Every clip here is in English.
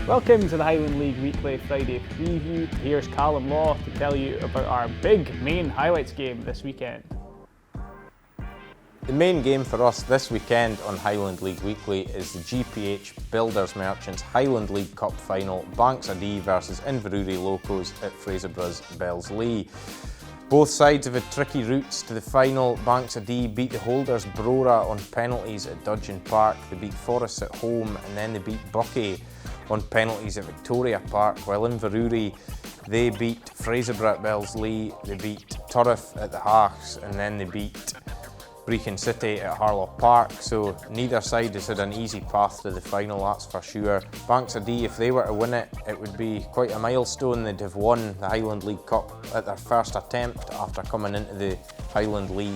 Welcome to the Highland League Weekly Friday preview. Here's Callum Law to tell you about our big main highlights game this weekend. The main game for us this weekend on Highland League Weekly is the GPH Builders Merchants Highland League Cup final, Banks Ardee versus Inverurie Locos at Fraserburgh's Bellslea. Both sides have had tricky routes to the final. Banks Ardee beat the holders Brora on penalties at Dudgeon Park, they beat Forres at home, and then they beat Buckie on penalties at Victoria Park, while Inverurie, they beat Fraserburgh at Bellslea, they beat Turriff at the Hachs, and then they beat Brechin City at Harlow Park, so neither side has had an easy path to the final, that's for sure. Banks Ardee, if they were to win it, it would be quite a milestone. They'd have won the Highland League Cup at their first attempt after coming into the Highland League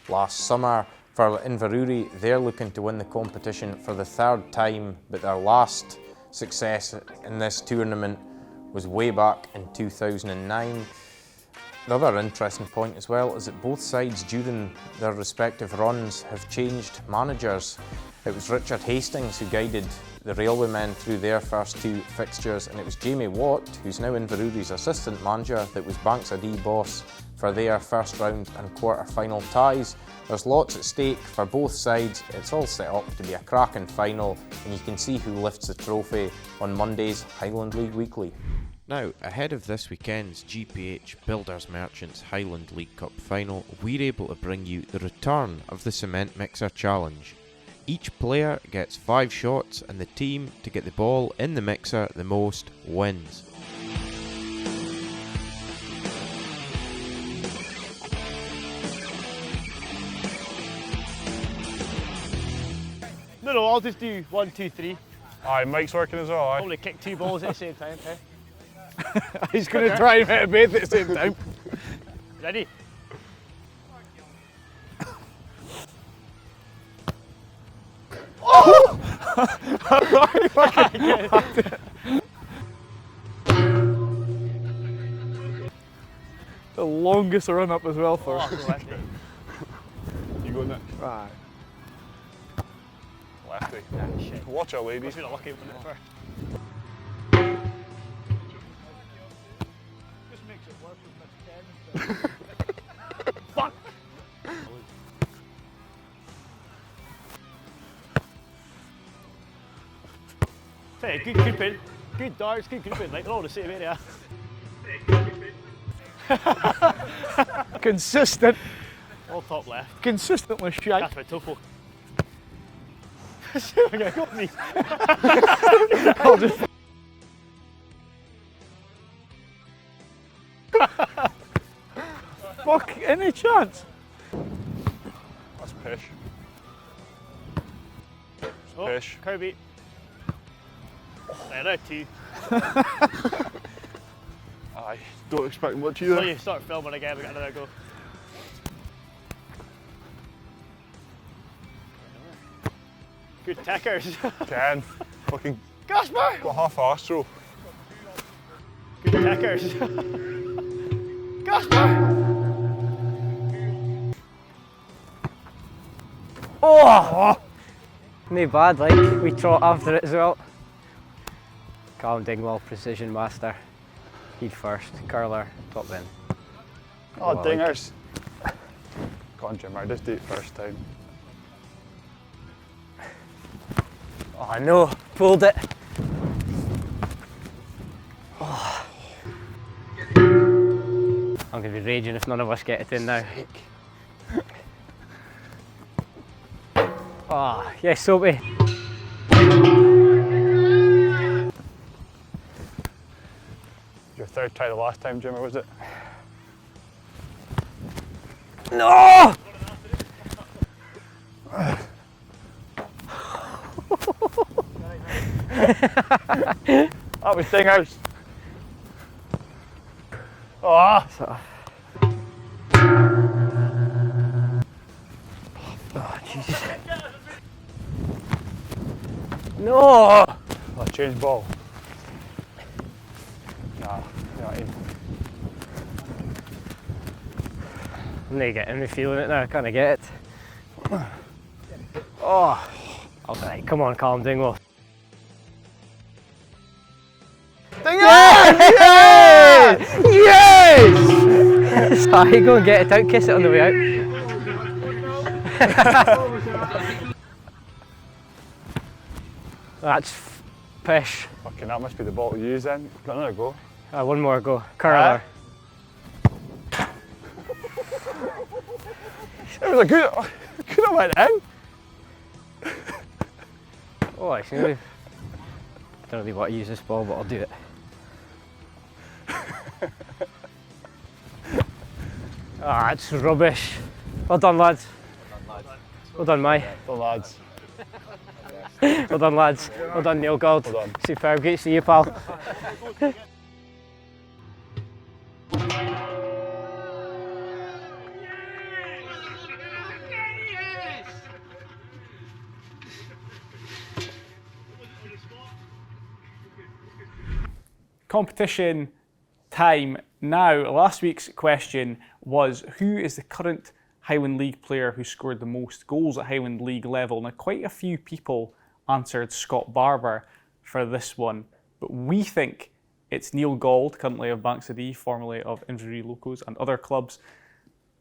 last summer. For Inverurie, they're looking to win the competition for the third time, but their last success in this tournament was way back in 2009. The other interesting point as well is that both sides during their respective runs have changed managers. It was Richard Hastings who guided the Railwaymen through their first two fixtures, and it was Jamie Watt, who's now Inverurie's assistant manager, that was Banks Ardee boss for their first round and quarter-final ties. There's lots at stake for both sides. It's all set up to be a cracking final, and you can see who lifts the trophy on Monday's Highland League Weekly. Now, ahead of this weekend's GPH Builders Merchants Highland League Cup final, we're able to bring you the return of the Cement Mixer Challenge. Each player gets 5 shots, and the team to get the ball in the mixer the most wins. No, I'll just do 1, 2, 3. Aye, Mike's working as well, aye. Probably kick 2 balls at the same time, eh? He's going to try and hit both at the same time. Ready? Oh! The longest run up as well for lefty. You go next. Right. Lefty. Ah, shit. Watch her, ladies. Must be not lucky with it first. Just makes it worse with Miss 10. Fuck! Hey, good creeping. Good darts, good creeping. Like, they're all the same area. Consistent. All top left. Consistently shite. That's my topo. Okay, got me. I'll just... Fuck, any chance? That's pish. Oh, Pish. Kirby. There, 2. Aye, don't expect much Until either. you start filming again, we got another go. Good tackers. 10. Fucking Gasper! got half-assed throw. Good tackers. Gasper! Oh! No bad, like, we trot after it as well. Callum Dingwall, precision master. He'd first, curler, top bin. Oh, Well, dingers. Go on, Jimmer, just do it first time. Oh no, pulled it. Oh. I'm going to be raging if none of us get it in now. Oh, yes, Soapy. Your third try the last time, Jimmer, was it? No! That was dingers. Oh! Oh, Jesus. No! Oh, change ball. Nah, you're not in. I'm not getting me feeling it now, I can't get it. Oh! Alright, come on, Callum Dingwall. Yes! Sorry, go and get it out, kiss it on the way out. That's pish. Fucking that must be the ball to use then. Got another go. One more go. Curler. It was a good. Could have went in. Oh, I don't really want to use this ball, but I'll do it. That's rubbish. Well done, lads. Well done, Mai. The lads. Well done, lads. Well done, Neil Gold. Well done. Superb. Great to see you, pal. Competition time now. Last week's question was, who is the current Highland League player who scored the most goals at Highland League level? Now, quite a few people answered Scott Barber for this one, but we think it's Neil Gold, currently of Bellslea, formerly of Inverurie Locos and other clubs.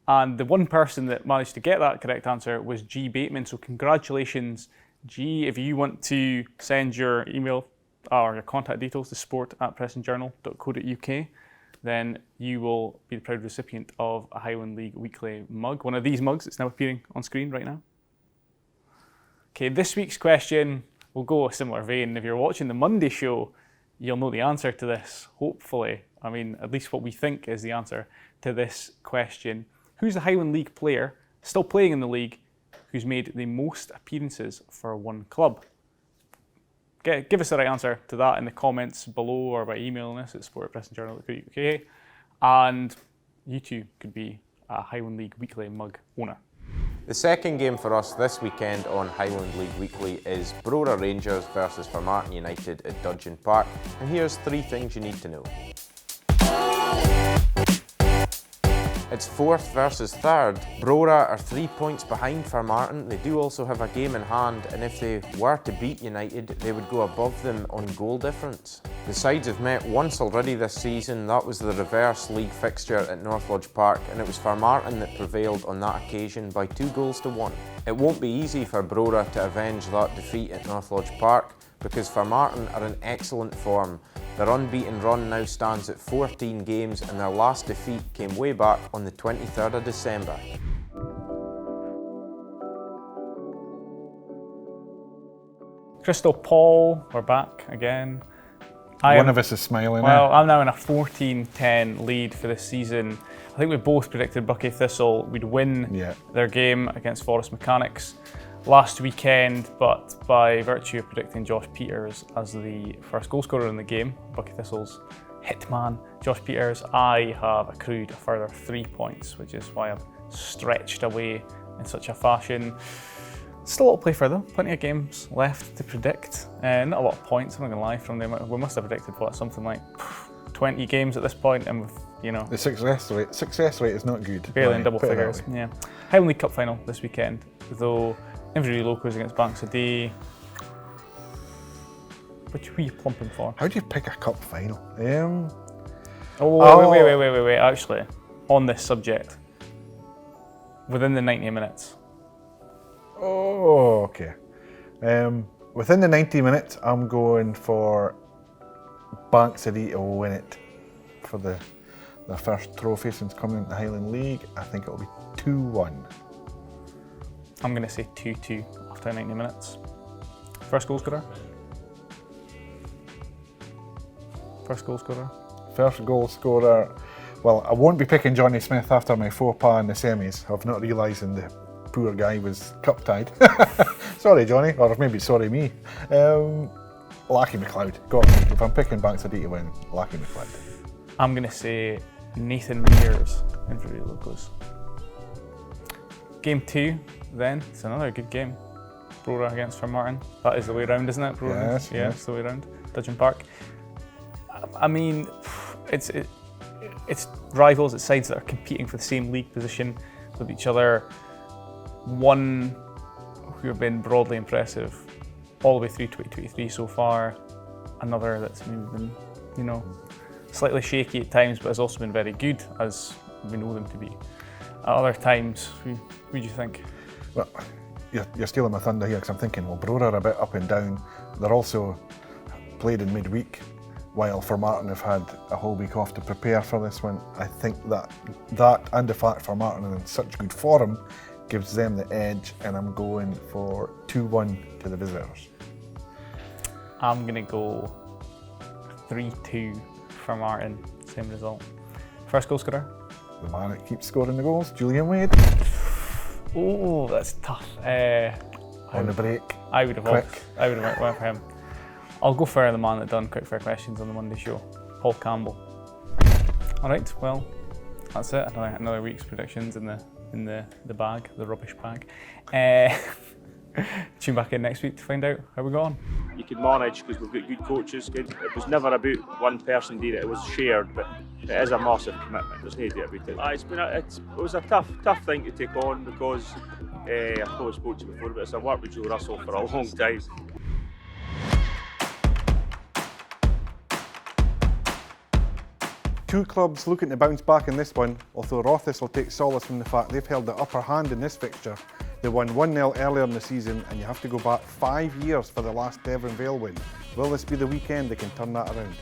And the one person that managed to get that correct answer was G. Bateman. So congratulations, G. If you want to send your email or your contact details to sport@prestonjournal.co.uk, then you will be the proud recipient of a Highland League Weekly mug. One of these mugs that's now appearing on screen right now. Okay, this week's question will go a similar vein. If you're watching the Monday show, you'll know the answer to this, hopefully. I mean, at least what we think is the answer to this question. Who's the Highland League player still playing in the league who's made the most appearances for one club? Give us the right answer to that in the comments below or by emailing us at sport@prestonjournal.co.uk, and you too could be a Highland League Weekly mug owner. The second game for us this weekend on Highland League Weekly is Brora Rangers versus Formartine United at Dudgeon Park, and here's 3 things you need to know. It's 4th versus 3rd. Brora are 3 points behind Formartine. They do also have a game in hand, and if they were to beat United, they would go above them on goal difference. The sides have met once already this season. That was the reverse league fixture at North Lodge Park, and it was Formartine that prevailed on that occasion by 2-1. It won't be easy for Brora to avenge that defeat at North Lodge Park, because Formartine are in excellent form. Their unbeaten run now stands at 14 games, and their last defeat came way back on the 23rd of December. Crystal Paul, we're back again. One of us is smiling. Well, I'm now in a 14-10 lead for this season. I think we both predicted Buckie Thistle would win their game against Forest Mechanics last weekend, but by virtue of predicting Josh Peters as the first goal scorer in the game, Buckie Thistle's hitman, Josh Peters, I have accrued a further 3 points, which is why I've stretched away in such a fashion. Still a lot to play for though, plenty of games left to predict. Not a lot of points, I'm not gonna lie, from them. We must have predicted something like 20 games at this point, and we've, the success rate is not good. Barely in double figures. Yeah. Highland League Cup final this weekend, though. Inverurie Locos against Bellslea. Which were you plumping for? How do you pick a cup final? Wait. Actually, on this subject, within the 90 minutes. Oh, okay. Within the 90 minutes, I'm going for Bellslea to win it for their first trophy since coming into the Highland League. I think it'll be 2-1. I'm going to say 2-2 after 90 minutes. First goal scorer? First goal scorer? First goal scorer. Well, I won't be picking Johnny Smith after my faux pas in the semis of not realising the poor guy was cup tied. Sorry, Johnny, or maybe sorry me. Lachie McLeod. Got me. If I'm picking Bellslea to win, Lachie McLeod. I'm going to say Nathan Mears in Inverurie Locos. Game 2, then, it's another good game. Brora against Formartine. That is the way round, isn't it? Brora? Yes. It's the way round. Dudgeon Park. I mean, it's rivals, it's sides that are competing for the same league position with each other. One who have been broadly impressive all the way through 2023 so far. Another that's maybe been, slightly shaky at times, but has also been very good, as we know them to be. At other times, who do you think? Well, you're stealing my thunder here because I'm thinking, well, Brora are a bit up and down. They're also played in midweek, while for Martin have had a whole week off to prepare for this one. I think that and the fact for Martin are in such good form gives them the edge, and I'm going for 2-1 to the visitors. I'm going to go 3-2 for Martin, same result. First goal scorer? The man that keeps scoring the goals, Julian Wade. Oh, that's tough. On the break. I would have went for him. I'll go for the man that done quick fire questions on the Monday show, Paul Campbell. All right, well, that's it. Another week's predictions in the bag, the rubbish bag. Tune back in next week to find out how we got on. You can manage because we've got good coaches. It was never about one person doing it; it was shared. But it is a massive commitment. There's no doubt about it. It was a tough thing to take on because I've probably spoken to you before, but I've worked with Joe Russell for a long time. Two clubs looking to bounce back in this one, although Rothes will take solace from the fact they've held the upper hand in this fixture. They won 1-0 earlier in the season, and you have to go back 5 years for the last Devon Vale win. Will this be the weekend they can turn that around?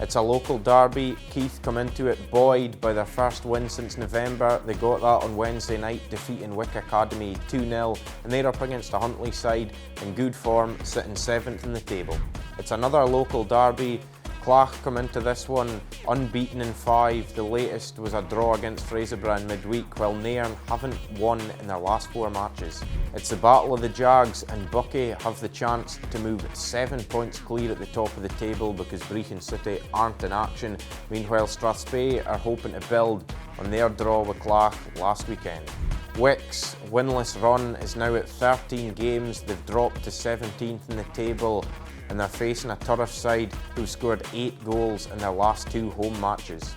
It's a local derby. Keith come into it buoyed by their first win since November. They got that on Wednesday night, defeating Wick Academy 2-0, and they're up against a Huntly side in good form, sitting 7th in the table. It's another local derby. Clach come into this one unbeaten in 5. The latest was a draw against Fraserburgh in midweek, while Nairn haven't won in their last 4 matches. It's the battle of the Jags, and Buckie have the chance to move 7 points clear at the top of the table because Brechin City aren't in action. Meanwhile, Strathspey are hoping to build on their draw with Clach last weekend. Wick's winless run is now at 13 games. They've dropped to 17th in the table, and they're facing a Turriff side who scored 8 goals in their last 2 home matches.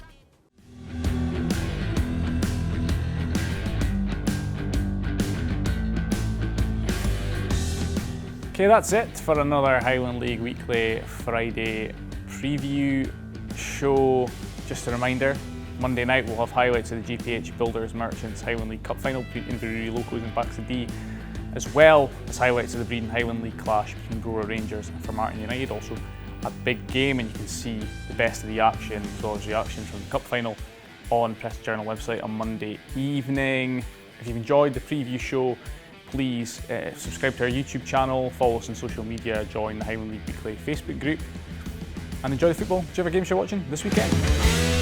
Okay, that's it for another Highland League Weekly Friday preview show. Just a reminder, Monday night we'll have highlights of the GPH Builders Merchants Highland League Cup final between Inverurie Locos and Baxadee, as well as highlights of the Breedon Highland League clash between Brora Rangers and Formartine United. Also a big game, and you can see the best of the action as well as reactions from the cup final on Press Journal website on Monday evening. If you've enjoyed the preview show, please subscribe to our YouTube channel, follow us on social media, join the Highland League Weekly Facebook group, and enjoy the football. Do you have a game show watching this weekend?